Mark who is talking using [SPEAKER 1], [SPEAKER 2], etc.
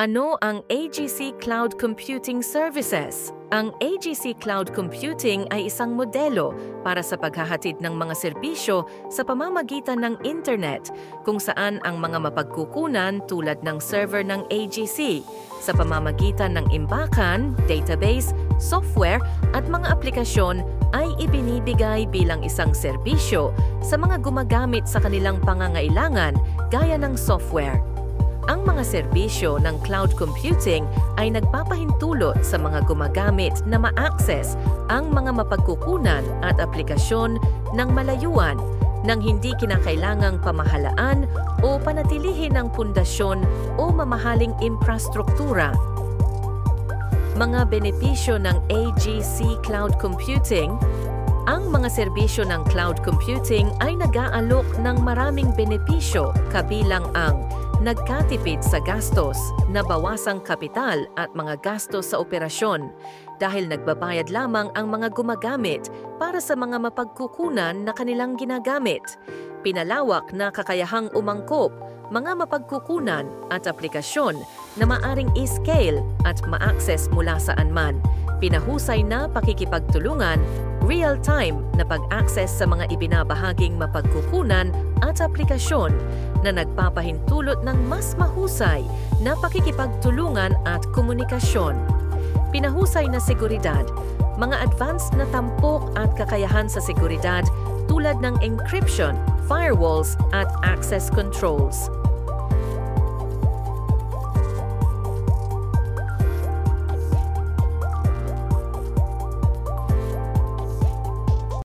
[SPEAKER 1] Ano ang AGC Cloud Computing Services? Ang AGC Cloud Computing ay isang modelo para sa paghahatid ng mga serbisyo sa pamamagitan ng Internet kung saan ang mga mapagkukunan tulad ng server ng AGC sa pamamagitan ng imbakan, database, software at mga aplikasyon ay ibinibigay bilang isang serbisyo sa mga gumagamit sa kanilang pangangailangan gaya ng software. Ang mga serbisyo ng cloud computing ay nagpapahintulot sa mga gumagamit na ma-access ang mga mapagkukunan at aplikasyon ng malayuan nang hindi kinakailangang pamahalaan o panatilihin ng pundasyon o mamahaling infrastruktura. Mga benepisyo ng AGC Cloud Computing. Ang mga serbisyo ng cloud computing ay nag-aalok ng maraming benepisyo kabilang ang nagkatipid sa gastos, nabawasang kapital at mga gastos sa operasyon dahil nagbabayad lamang ang mga gumagamit para sa mga mapagkukunan na kanilang ginagamit. Pinalawak na kakayahang umangkop, mga mapagkukunan at aplikasyon na maaring i-scale at ma-access mula saan man. Pinahusay na pakikipagtulungan, real-time na pag-access sa mga ibinabahaging mapagkukunan at aplikasyon na nagpapahintulot ng mas mahusay na pakikipagtulungan at komunikasyon. Pinahusay na seguridad, mga advanced na tampok at kakayahan sa seguridad tulad ng encryption, firewalls at access controls.